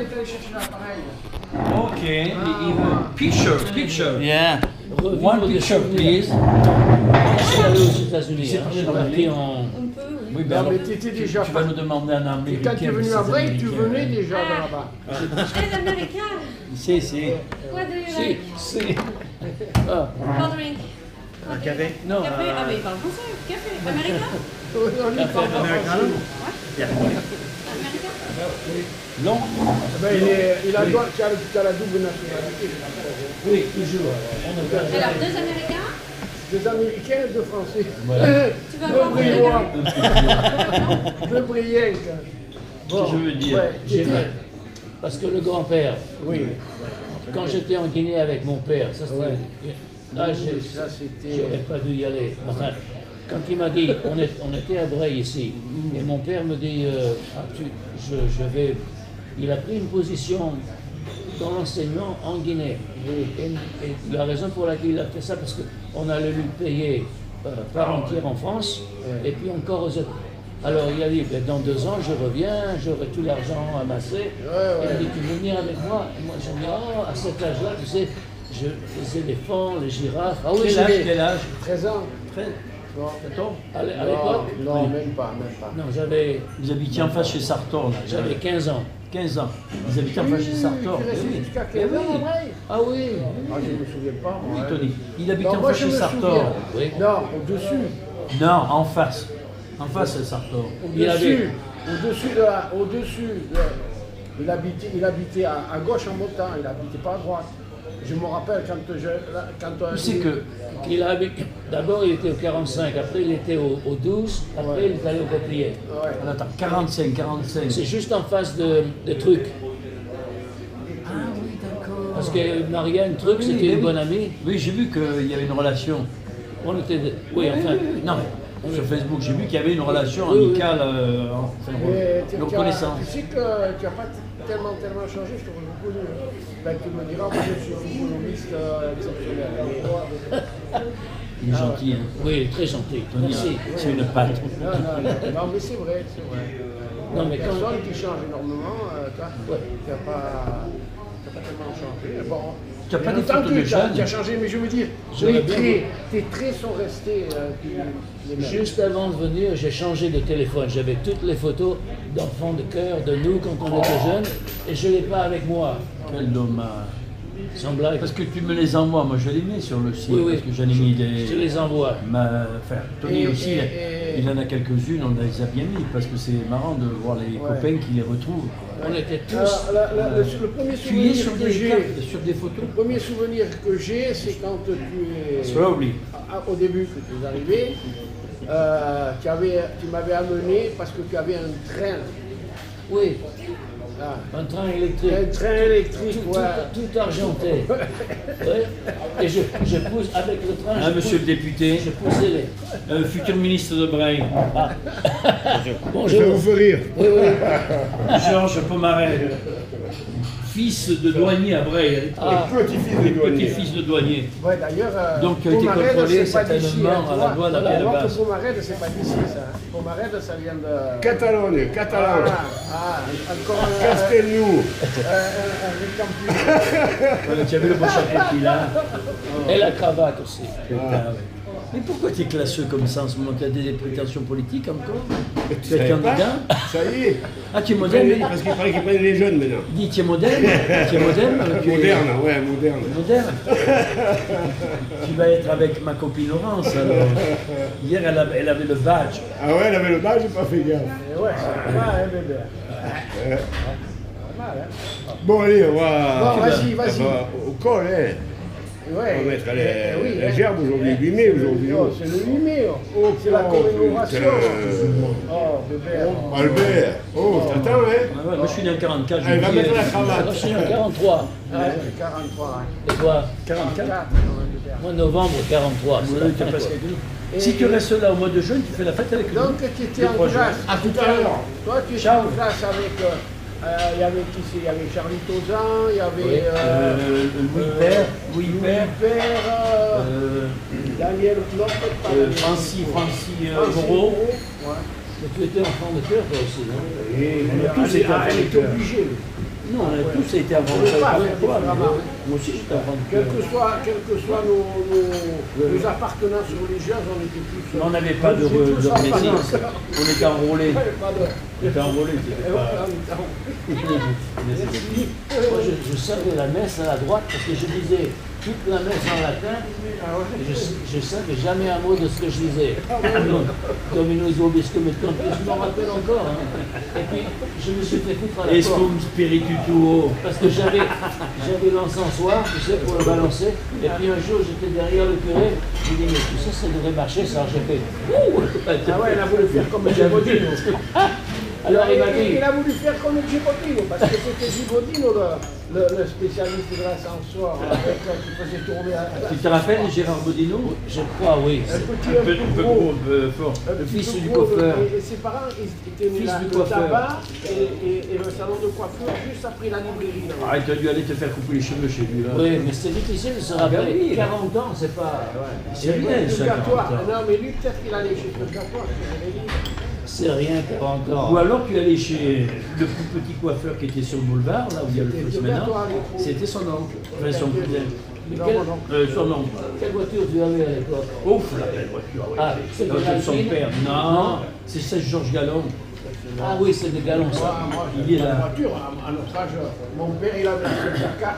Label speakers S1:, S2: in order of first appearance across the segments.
S1: est allé chercher l'appareil.
S2: Ok. Picture.
S3: Yeah.
S2: One picture, please.
S3: Je suis allé aux États-Unis. Je suis parti en.
S2: Oui,
S1: Non, mais t'étais déjà
S2: tu vas nous demander un américain.
S1: Quand tu es venu à Breil, tu venais déjà de là-bas.
S4: Très américain.
S2: Si.
S4: What do you like?
S3: Si.
S4: What drink?
S5: Un café?
S3: Non.
S4: Café? Ah, mais il parle français. Café? Américain?
S1: On y parle pas
S5: Americano? Yeah.
S4: Américain?
S2: Non.
S1: Ben, il a tu as la double nationalité.
S3: Oui, toujours.
S4: Alors, deux Américains?
S1: Deux Américains et deux Français.
S4: Tu vas voir
S1: Deux Brillants.
S2: Qu'est-ce que je veux dire?
S1: Ouais,
S3: Parce que le grand-père,
S1: oui.
S3: quand j'étais en Guinée avec mon père, ça c'était.
S1: Ouais.
S3: Là,
S1: Ça, c'était.
S3: j'aurais pas dû y aller. Enfin, quand il m'a dit, on était à Breil ici, et mon père me dit, je vais. Il a pris une position dans l'enseignement en Guinée. Et la raison pour laquelle il a fait ça, parce qu'on allait lui payer part entière en France, et puis encore aux États. Alors il a dit, ben, dans 2 ans, je reviens, j'aurai tout l'argent amassé. Il a dit, tu veux venir avec moi? Et moi, j'ai dit, oh, à cet âge-là, tu sais, les éléphants, les girafes. Ah oui,
S2: Quel âge
S1: 13 ans.
S2: 13.
S1: Non,
S3: à l'époque,
S1: non, même pas.
S3: non, j'avais
S2: Vous habitiez en face chez Sartor, là.
S3: j'avais 15 ans.
S2: 15 ans. Vous habitez en face chez Sartor.
S1: Tu restais
S2: Eh oui.
S1: jusqu'à
S2: Eh
S1: 15
S2: oui.
S1: ans, après.
S3: Ah oui.
S1: Ah, je ne me souviens pas.
S2: Oui,
S1: moi,
S2: Tony. Il habite
S1: Non,
S2: en
S1: moi,
S2: face
S1: je
S2: chez
S1: me
S2: Sartor.
S1: souviens.
S3: Oui.
S1: Non, au-dessus.
S2: Non, en face. En face, c'est Sartor.
S3: Il avait-
S1: Il habitait à gauche en montant, il n'habitait pas à droite. Je me rappelle
S2: Tu sais que
S3: D'abord, il était au 45, après, il était au 12, après, il est allé au Peuplier.
S1: Ouais.
S2: Attends, 45.
S3: C'est juste en face de Truc.
S2: Ah oui, d'accord.
S3: Parce que Marianne Truc,
S2: Oui,
S3: c'était
S2: mais
S3: une
S2: oui.
S3: bonne amie.
S2: Oui, j'ai vu qu'il y avait une relation.
S3: On était. Oui, enfin.
S2: Non, mais sur Facebook, j'ai vu qu'il y avait une relation
S3: Oui, oui.
S2: amicale, enfin,
S1: Mais
S2: de reconnaissance.
S1: tu sais que tu n'as pas tellement changé, je t'aurais reconnu. Ben, tu me diras, moi je suis physionomiste exceptionnel.
S2: Il est gentil, hein.
S3: Oui, il est très gentil.
S2: Tony,
S3: Merci.
S2: c'est une patte.
S1: Non, mais c'est vrai.
S3: Non, mais quand.
S1: Personne qui change énormément, toi,
S3: Ouais.
S1: tu n'as pas tellement changé. Bon,
S2: Tu n'as pas
S1: mais
S2: des
S1: autant
S2: photos
S1: que
S2: de
S1: tu as
S2: jeunes?
S1: changé, mais je veux dire,
S3: J'aurais bien
S1: tes traits sont restés les mêmes.
S3: Juste avant de venir, j'ai changé de téléphone. J'avais toutes les photos d'enfants de cœur, de nous quand on était jeunes, et je ne l'ai pas avec moi.
S2: Quel dommage.
S3: Sans blague.
S2: Parce que tu me les envoies, moi je les mets sur le site,
S3: Oui, oui.
S2: parce que j'en ai mis
S3: Je te
S2: des...
S3: les envoie.
S2: Enfin, Tony
S1: Et-
S2: aussi,
S1: et-
S2: il en a quelques-unes, on les a bien mis, parce que c'est marrant de voir les copains qui les retrouvent.
S3: On était tous.
S1: Alors, le premier
S2: Tu y es
S1: souvenir
S2: sur
S1: que
S2: des
S1: j'ai,
S2: cartes, sur des photos?
S1: le premier souvenir que j'ai, c'est quand tu es
S2: Slowly.
S1: au début que tu es arrivé, tu m'avais amené parce que tu avais un train.
S3: Oui,
S1: Ah,
S3: un train électrique.
S1: un train électrique,
S3: Tout,
S1: ouais.
S3: tout argenté. Ouais. Et je pousse avec le train.
S2: Ah,
S3: je
S2: monsieur
S3: pousse-
S2: le député,
S3: Je poussais les.
S2: futur ministre de Breil,
S3: Bonjour.
S1: fait rire.
S3: Oui, oui.
S2: Georges Pomaret, fils de douanier à Breil,
S3: Ah,
S1: Petit-fils de douanier.
S2: petit-fils de douanier.
S1: Ouais, d'ailleurs,
S2: Donc, tu as été
S1: Pomarède,
S2: contrôlé
S1: c'est pas d'ici,
S2: certainement à la
S1: tu
S2: douane
S1: vois.
S2: à quelle
S1: Alors que
S2: base?
S1: Pomarède, c'est pas d'ici, ça. Pomarède, ça vient de...
S6: Catalogne, Catalan,
S1: Encore un
S6: Castelnou.
S1: campus.
S2: Tu as vu le beau chapeau qu'il a?
S3: et la cravate aussi.
S2: Putain, ouais. Mais pourquoi tu es classeux comme ça en ce moment? Tu as des prétentions politiques encore? Tu es candidat?
S6: Ça y est.
S2: Ah, tu es moderne?
S6: Parce qu'il paraît qu'ils prennent les jeunes maintenant.
S2: Dis, tu es moderne? Tu es moderne? Tu es
S6: Moderne, ouais, moderne.
S2: moderne? Tu vas être avec ma copine Laurence alors. Hier, elle avait le badge.
S6: Ah ouais, elle avait le badge, j'ai pas fait gaffe.
S1: Et ouais, c'est pas mal, hein, bébé. Pas mal, hein.
S6: Bon, allez, on va.
S1: Bon, vas-y.
S6: on va au col, hein.
S1: Ouais.
S6: On va mettre
S1: Oui,
S6: la
S1: hein.
S6: gerbe aujourd'hui, 8 mai aujourd'hui.
S1: Oh, c'est le 8 mai, oh. C'est la commémoration.
S6: putain.
S1: Oh, bébé.
S6: Albert, oh, t'attends, hein.
S2: Ah ouais, moi, je suis né en 44.
S6: Allez, va mettre la
S3: Moi,
S6: cravate.
S3: je suis en 43.
S1: Ouais, 43, hein.
S3: Et toi?
S2: 44.
S1: 4,
S3: Moi, novembre 43. c'est la
S2: Oui, tu as
S3: fin,
S2: passé
S3: quoi.
S2: avec nous. Si tu restes là au mois de juin, tu fais la fête avec nous.
S1: Donc, tu étais
S2: Le
S1: en
S2: 3 juin.
S1: classe.
S6: À tout à l'heure.
S1: Toi, tu étais
S2: Ciao.
S1: en classe avec... il y avait qui c'est? Il y avait Charlie Tozan, il y avait...
S2: Louis Père, Louis Père,
S1: Père, Daniel Knop,
S2: Francis Moreau.
S1: Ouais.
S3: Mais tu étais enfant de cœur, toi aussi, non?
S1: Et
S2: tous été enfants
S1: elle
S2: de
S1: était
S2: cœur.
S1: obligée.
S2: Non, on a tous été avant
S1: On ne peut pas
S2: avec
S1: faire
S2: toi,
S1: différemment.
S2: moi aussi j'étais avant
S1: Quelles que soient nos appartenances religieuses, on était tous.
S2: On n'avait pas de
S1: tous en
S2: résidence.
S1: famille.
S2: On était enrôlés.
S1: Ouais, pas de-
S2: On était enrôlés,
S1: Et
S2: c'était
S1: voilà,
S2: pas...
S1: on était en- Merci.
S3: Moi, je savais la messe à la droite parce que je disais toute la messe en latin.
S1: Ah ouais.
S3: Et je savais jamais un mot de ce que je disais. Donc, Dominus vobiscum et contus, je m'en rappelle encore. Hein. Et puis, je me suis fait foutre à la porte.
S2: Escum spiritu tuo.
S3: Parce que j'avais l'encensoir, tu sais, pour le balancer. Et puis un jour, j'étais derrière le curé. J'ai dit, mais tu sais, ça devrait marcher, ça. J'ai fait, ouh.
S1: Ah ouais, il a voulu faire comme Gibodino.
S3: Alors il m'a dit,
S1: Il a voulu faire comme Gibodino, parce que c'était Gibodino le spécialiste de l'ascenseur qui faisait tourner
S2: Tu te rappelles Gérard Bodino?
S3: je crois, oui.
S1: un petit
S2: Un peu gros, un peu fort.
S3: Le fils du
S1: gros,
S3: coiffeur.
S1: Et ses parents, ils étaient mis
S2: Fils
S1: là,
S2: du
S1: le
S2: coiffeur.
S1: tabac et le salon de coiffure juste après la librairie. là.
S2: Ah, tu as dû aller te faire couper les cheveux chez lui, là.
S3: Oui, mais c'est difficile de se rappeler.
S2: oui.
S3: 40 ans, c'est pas.
S2: C'est
S1: Et
S2: bien,
S1: le
S2: ça,
S1: purgatoire.
S2: 40 ans.
S1: Non, mais lui, peut-être qu'il allait chez le purgatoire.
S3: C'est rien 40 ans.
S2: Ou alors tu allais chez le plus petit coiffeur qui était sur le boulevard, là où il y a le
S1: C'était
S2: plus
S1: le
S2: maintenant.
S1: purgatoire, les trous.
S2: C'était son oncle. Enfin, son cousin.
S3: Mais
S1: Non,
S3: quelle,
S1: non, non.
S2: Son oncle.
S3: quelle voiture tu avais à l'époque?
S2: Ouf, la belle voiture. Oui.
S3: Ah, c'est
S2: Non, c'est son
S3: Alpine?
S2: père. Non, c'est ça, Georges Gallon.
S3: Ah oui, c'est des galons, ça.
S1: Moi,
S2: Il est
S1: la
S2: là.
S1: voiture, à notre âge, mon père, il avait le 4.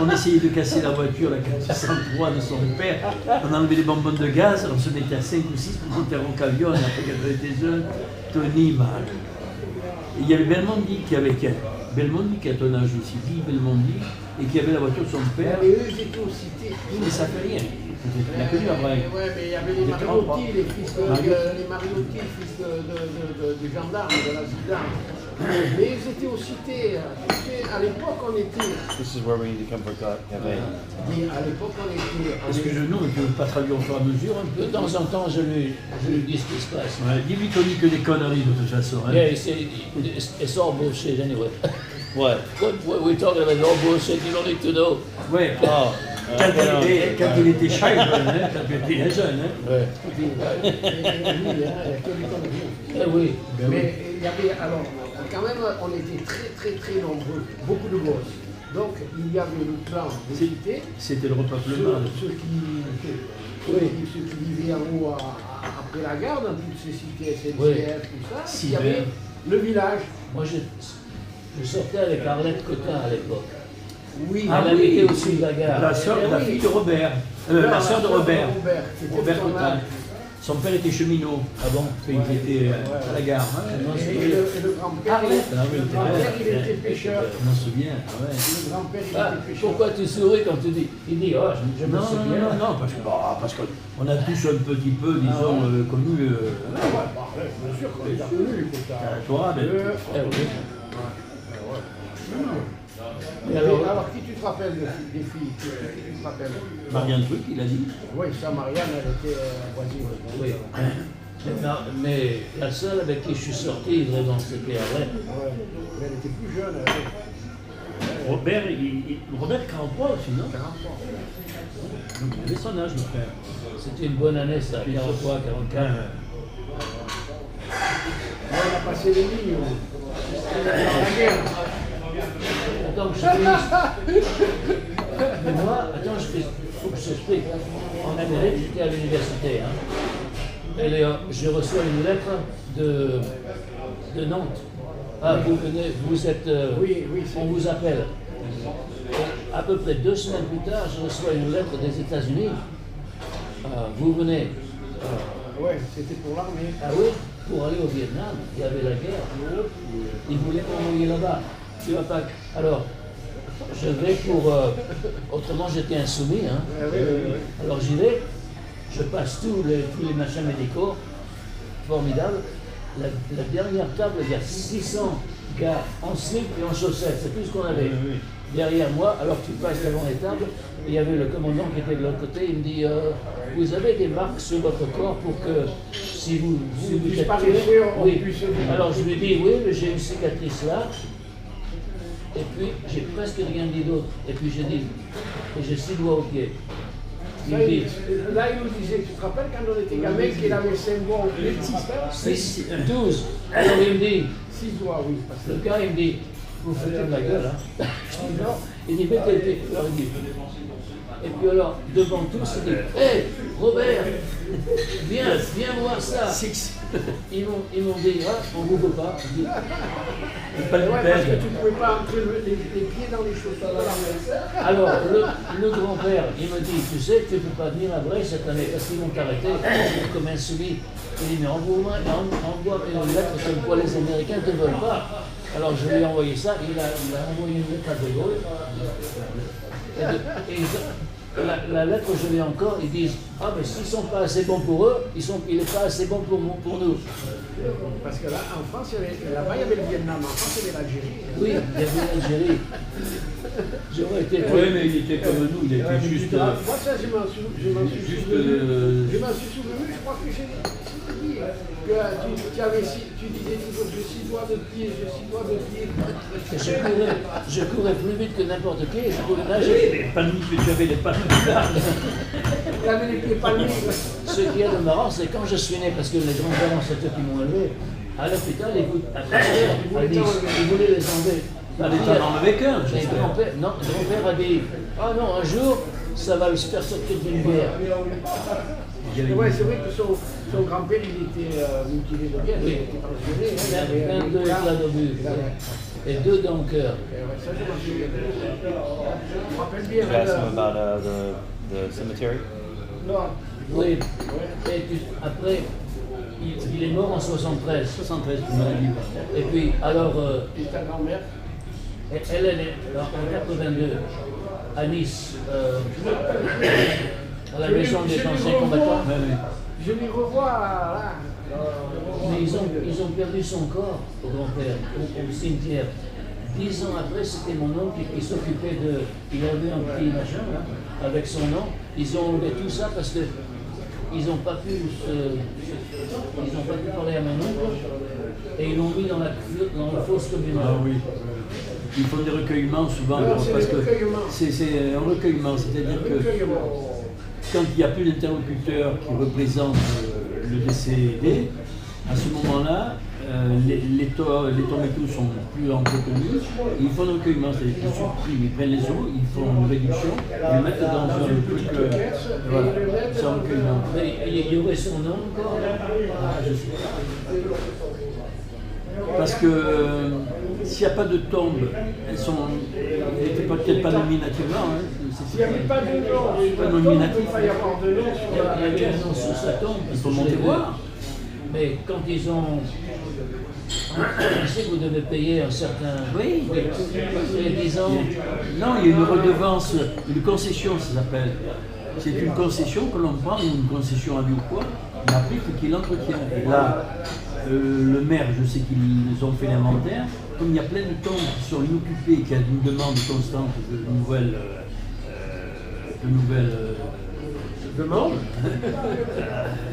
S2: On essayait de casser la voiture, la 403 de son père. On enlevait les bonbonnes de gaz, on se mettait à 5 ou 6 pour monter en camion. Et après, quand on était jeune, Tony, mal. Et il y avait Belmondi qui avait Belmondi qui a ton âge aussi, Guy Belmondi, et qui avait la voiture de son père.
S1: Mais eux, ils étaient au cité.
S2: Mais ça fait rien. Il a connu après.
S1: Ouais, mais il y avait les
S2: Il était grand,
S1: Mariotti, les fils de,
S2: Mariotti.
S1: les Mariotti, fils de gendarmes, de la gendarme. Mais ils étaient aux cités. Tu sais, à l'époque, on était.
S5: This is where we need to come for Carré.
S1: À l'époque, on était.
S2: Est-ce que je ne peux pas traduire au fur et à mesure un peu?
S3: De temps en temps, je lui dis ce qui se passe.
S2: Ouais, dis-lui Tony que des conneries de toute façon. Hein.
S3: Yeah, it's all bullshit anyway.
S5: What?
S3: What we're talking about is all bullshit, you don't need to know.
S2: Ouais.
S5: Oh,
S2: Quand il était child, hein, quand il était jeune. Hein.
S3: Ouais.
S1: Oui, il y a que des conneries.
S3: Eh oui.
S1: Mais il y avait, alors, quand même, on était très nombreux, beaucoup de gosses. Donc, il y avait le plan des cités,
S2: C'était le repeuplement.
S1: ceux qui vivaient en haut après la gare, dans toutes ces cités SNCF,
S3: Oui.
S1: tout ça.
S2: Si
S1: Il y avait
S2: bien.
S1: le village.
S3: Moi, je sortais avec Arlette Cotin à l'époque.
S1: Oui,
S3: Elle habitait au sud de la gare.
S2: La sœur, la fille de Robert. La sœur de Robert.
S1: C'était
S2: Robert
S1: son
S2: Cotin.
S1: âge.
S2: Son père était cheminot.
S3: Ah bon?
S2: Ils étaient à la gare. Hein.
S1: Et le grand-père,
S3: Arlette,
S1: il était pêcheur.
S2: Je m'en souviens. Ouais.
S1: Le grand-père, il
S3: Ah,
S1: était pêcheur.
S3: pourquoi tu souris quand tu dis? Il dit, oh, je me
S2: Non,
S3: souviens.
S2: non, parce qu'on a tous un petit peu, disons, connu
S1: Bien sûr, quand il a connu,
S2: toi, mais
S3: Eh oui.
S1: Et alors, qui tu te rappelles des filles? Qui tu te rappelles?
S2: Marianne Truc, il a dit.
S1: Oui, ça, Marianne, elle était voisine.
S3: Oui. Mais la seule avec qui je suis sorti, vraiment, c'était Arlette.
S1: Ouais. Mais elle était plus jeune, elle avait
S2: Robert, Robert 43 aussi, non
S1: 43.
S2: Donc il avait son âge, le frère.
S3: C'était une bonne année, ça, 43, 44.
S1: On a passé les lignes. Dans la guerre.
S3: Attends que je finisse. Mais moi, attends, faut que je t'explique. En Amérique, j'étais à l'université. Hein. Et je reçois une lettre de Nantes. Ah, vous venez, vous êtes.
S1: Oui,
S3: on vous appelle. Et à peu près 2 semaines plus tard, je reçois une lettre des États-Unis. Vous venez.
S1: Ouais, c'était pour l'armée.
S3: Ah oui, pour aller au Vietnam, il y avait la guerre. Ils voulaient m'envoyer là-bas. Tu vas pas. Alors, je vais pour. Autrement, j'étais insoumis. Hein.
S1: Oui.
S3: Alors, j'y vais. Je passe tous les machins médicaux. Formidable. La dernière table, il y a 600 gars en slip et en chaussettes. C'est tout ce qu'on avait. Derrière moi, alors tu passes devant les tables, et il y avait le commandant qui était de l'autre côté. Il me dit vous avez des marques sur votre corps pour que si vous êtes
S1: disparaissez,
S3: tué,
S1: on
S3: oui.
S1: puisse-
S3: Alors je lui dis oui, mais j'ai une cicatrice là. Et puis j'ai presque rien dit d'autre. Et puis j'ai dit, et j'ai 6 doigts au pied. Il me dit
S1: Là, il nous disait, tu te rappelles quand on était gamin qu'il avait 5 doigts au pied?
S3: 6, 12. Alors il me dit,
S1: 6 doigts, oui. Parce que
S3: le gars il me dit, vous foutez de la gueule, hein. Je dis non. Il dit, mettez le pied. Alors, il dit. Et puis alors, devant tous, il dit, hé, Robert, viens voir ça.
S2: Six.
S3: Ils m'ont dit, ah, on ne veut pas. Je dis,
S2: Pas de
S1: Ouais, parce que
S2: peine.
S1: tu ne pouvais pas entrer les pieds dans les chaussures de la main.
S3: alors, le grand-père, il me dit, tu sais, tu ne peux pas venir à Bray cette année parce qu'ils vont t'arrêter comme un celui. Il dit, mais envoie une lettre comme quoi les Américains ne te veulent pas. Alors je lui ai envoyé ça, il a envoyé une lettre à De Gaulle. La lettre, je l'ai encore, ils disent, ah mais s'ils ne sont pas assez bons pour eux, il n'est pas assez bon pour nous.
S1: Parce que là, en France, là-bas, il y avait le Vietnam, en France, il y avait l'Algérie.
S3: Oui, il y avait l'Algérie. J'aurais été
S2: Oui, mais il était comme nous, il était juste.
S1: Moi, ça, je m'en suis
S2: Juste,
S1: souvenu. Je m'en suis souvenu, je crois que j'ai dit que tu disais toujours, je suis doigts de pied, je suis doigts de pied.
S3: je courais plus vite que n'importe qui, je pouvais
S2: Oui,
S3: nager.
S2: mais pas nous, tu avais les pattes plus larges.
S1: Il avait les pieds palmés.
S3: Ce qu'il y a de marrant, c'est quand je suis né, parce que les grands-parents, c'est eux qui m'ont élevé, à l'hôpital, ils voulaient les enlever.
S2: Allez, t'en en avec un,
S3: Et
S2: j'espère.
S3: grand-père a dit, ah non, un jour, ça va le faire sortir d'une guerre.
S1: Ouais, c'est vrai que son grand-père, il était mutilé de guerre, il était pensionné. Hein,
S3: 22 éclats d'obus et 2 dans le cœur.
S1: Ça, je m'en souviens. Je me rappelle bien.
S5: You asked him about the cemetery?
S1: Non.
S3: Oui. Et puis, après, il est mort en 73.
S2: 73, tu m'as dit.
S3: Et puis, alors,
S1: Et ta grand-mère?
S3: elle est née en 82 à Nice, à la maison des anciens combattants.
S2: Ouais, ouais.
S1: Je les revois là.
S3: Mais ils ont perdu son corps au grand-père, au cimetière. 10 ans après, c'était mon oncle qui s'occupait de. Il avait un petit machin là, avec son nom. Ils ont enlevé tout ça parce que ils n'ont pas pu parler à mon oncle et ils l'ont mis dans la fosse communale.
S2: Ah oui. Ils font des recueillements souvent,
S1: Alors, c'est
S2: parce
S1: des
S2: que
S1: recueillements.
S2: c'est un recueillement, c'est-à-dire que quand il n'y a plus d'interlocuteurs qui représentent le décédé, à ce moment-là, les tomes et tout sont plus entretenus, et ils font un recueillement, c'est-à-dire qu'ils suppriment, ils prennent les os, ils font une réduction, ils le mettent dans un truc, voilà, c'est un recueillement.
S3: Mais il y aurait son nom encore là.
S2: Je sais pas. Parce que s'il n'y a pas de tombe, elles n'étaient peut-être pas nominativement. Hein.
S1: S'il n'y avait pas de nom,
S2: Pas nominatif.
S1: il va y avoir de nom sur
S3: Il y avait un nom sous sa tombe.
S2: Il faut monter voir.
S3: Mais quand ils ont. Je sais que vous devez payer un certain.
S2: Oui.
S3: Et 10 ans.
S2: Non, il y a une redevance, une concession, ça s'appelle. C'est une concession que l'on prend, une concession à vie ou quoi, mais après, il faut qu'il l'entretient. Et là, le maire, je sais qu'ils ont fait l'inventaire, comme il y a plein de tombes qui sont inoccupées, qu'il y a une demande constante de nouvelles.
S1: demande.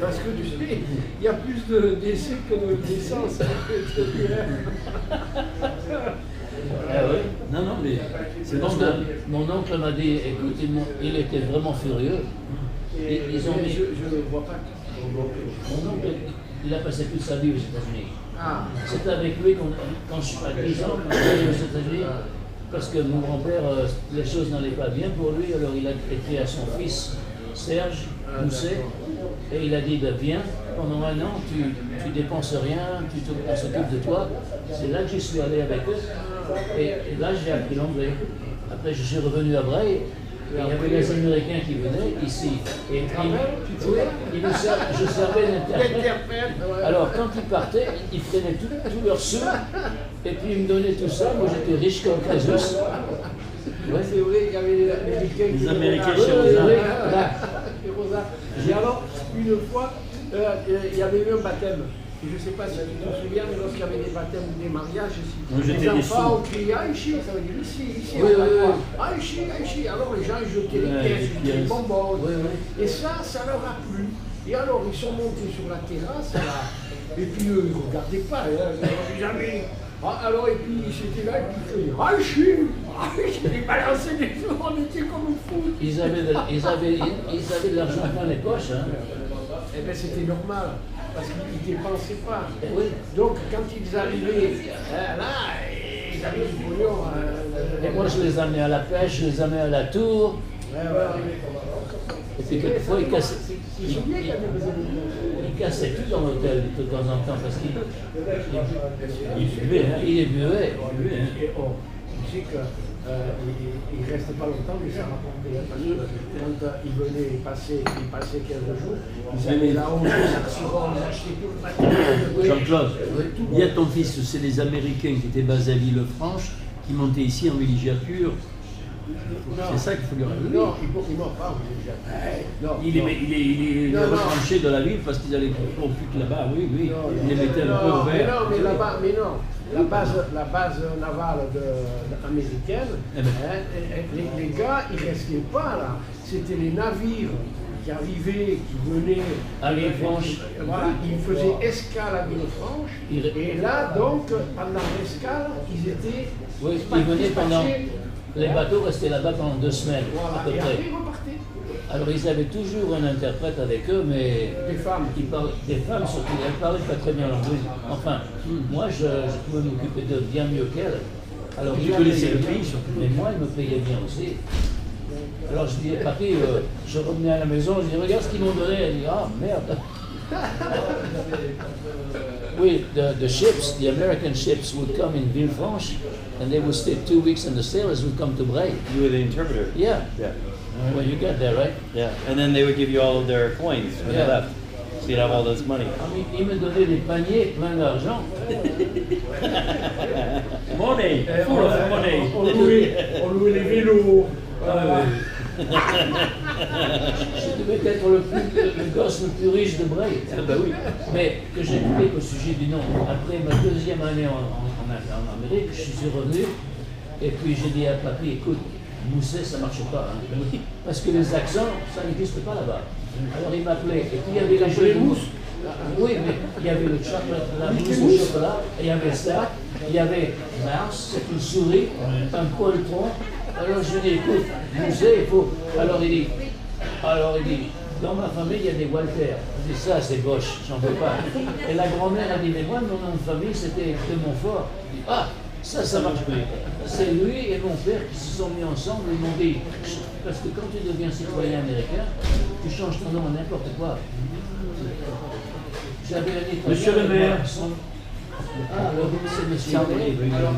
S1: Parce que tu sais, il y a plus de décès que de naissances.
S3: Ah oui.
S2: Non, non, mais c'est
S3: Parce
S2: normal.
S3: que mon oncle m'a dit, écoute, il était vraiment furieux. Ils ont mis.
S1: Je ne vois pas.
S3: Mon oncle, il a passé toute sa vie aux États-Unis.
S1: Ah,
S3: C'est avec lui quand je suis à 10 ans, quand je suis allé aux États-Unis, parce que mon grand-père, les choses n'allaient pas bien pour lui, alors il a écrit à son fils, Serge Mousset, et il a dit, ben, viens, pendant un an, tu dépenses rien, on s'occupe de toi. C'est là que je suis allé avec eux, et là j'ai appris l'anglais. Après je suis revenu à Bray, et il y avait les Américains qui venaient ici, et je servais d'interprète.
S1: l'interprète.
S3: Alors, quand ils partaient, ils prenaient tous leurs sous et puis ils me donnaient tout ça. Moi, j'étais riche comme Crésus.
S1: Ouais, c'est vrai, il y avait les Américains.
S2: Les Américains
S3: Oui,
S2: chez
S3: oui,
S2: Rosa.
S3: oui.
S1: Chez Rosa. Et alors, une fois, il y avait eu un baptême. Et je ne sais pas si tu te souviens, mais lorsqu'il y avait des baptêmes ou des mariages ici,
S2: Moi, j'étais
S1: les
S2: déçu.
S1: enfants ont crié Aïchi, ça veut dire ici,
S3: Oui,
S1: on va
S3: oui,
S1: voir.
S3: oui.
S1: Aïchi, Aïchi. Alors les gens ils jetaient les
S2: Ouais,
S1: pièces,
S2: les
S1: jetaient les
S2: pièces.
S1: bonbons.
S3: Oui, oui.
S1: Et ça leur a plu. Et alors ils sont montés sur la terrasse, là, et puis eux, ils ne regardaient pas, hein, ils n'avaient jamais. Ah, alors, et puis c'était là, et puis ils criaient Aïchi, Aïchi, ils balançaient des jours, on était comme fous.
S3: Ils avaient de l'argent plein les poches. Hein.
S1: Eh bien, c'était normal, parce qu'ils ne dépensaient pas.
S3: Oui.
S1: Donc, quand ils arrivaient là, ils ils avaient du pognon.
S3: Et moi, je les amenais à la pêche, je les amenais à la tour. Et puis quelquefois, ils cassaient tout dans l'hôtel de temps en temps parce qu'ils buvaient. Hein, ils buvaient.
S1: Et oh, tu sais qu'il ne restait pas longtemps, mais ça rapportait. Parce que quand ils venaient passer 15 jours, ils allaient là-haut, ils achetaient tout le matériel.
S2: Jean-Claude, il y a ton fils, c'est les Américains qui étaient basés à Villefranche, qui montaient ici en villégiature. C'est ça qu'il faut lui rajouter.
S1: Non, ils m'ont pas déjà.
S2: Il est retranché de la ville parce qu'ils allaient au pute là-bas, oui, ils les mettaient un peu au
S1: Mais
S2: vert.
S1: non, mais là-bas, mais non. La base navale américaine, les gars, ils ne restaient pas là. C'était les navires qui arrivaient, qui venaient
S3: À Villefranche.
S1: Voilà, ils faisaient escale à Villefranche. Et là, donc, pendant l'escale, ils étaient.
S3: Oui, ils venaient pendant. Les bateaux restaient là-bas pendant 2 semaines,
S1: Voilà,
S3: à peu
S1: et
S3: près.
S1: après, ils repartaient.
S3: Alors, ils avaient toujours un interprète avec eux, mais.
S1: Des femmes.
S3: Des femmes, surtout, elles ne parlaient pas très bien l'anglais. Enfin, moi, je pouvais m'occuper d'eux bien mieux qu'elles. Alors,
S2: Tu
S3: ils
S2: connaissais
S3: payaient
S2: le
S3: bien,
S2: pays, surtout.
S3: mais moi, ils me payaient bien aussi. Alors, je disais, papy, je revenais à la maison, je dis, regarde ce qu'ils m'ont donné. Elle dit, ah, merde. Oui, the ships, the American ships would come in Villefranche, and they would stay 2 weeks, and the sailors would come to Bray.
S5: You were the interpreter.
S3: Yeah.
S5: Yeah.
S3: Well, you got that, right?
S5: Yeah. And then they would give you all of their coins when
S3: Yeah.
S5: they left. So you'd have all this money.
S3: Ils me donnaient des paniers pleins d'argent.
S2: Money, full of money.
S1: On louait les vélos.
S3: Je devais être le gosse le plus riche de Bray.
S2: Bah oui.
S3: Mais que j'ai coupé au sujet du nom. Après ma 2e année en Amérique, je suis revenu et puis j'ai dit à papy, écoute, Mousset, ça ne marche pas. Hein. Parce que les accents, ça n'existe pas là-bas. Alors il m'appelait. Et puis il y avait les jeux de mousse. Oui, mais il y avait le chocolat, la mousse au chocolat, et il y avait ça, il y avait Mouse, c'est une souris, un poltron. Alors je lui dis, écoute, Mousset, il faut. Alors il dit, dans ma famille, il y a des Walter. Je dis, ça, c'est gauche, j'en veux pas. Et la grand-mère a dit, mais moi, mon nom de famille, c'était de Montfort. Je dis, ah, ça marche plus. C'est lui et mon père qui se sont mis ensemble, ils m'ont dit, parce que quand tu deviens citoyen américain, tu changes ton nom à n'importe quoi. J'avais un Italien.
S2: Monsieur le maire.
S3: Ah, alors, c'est monsieur le maire.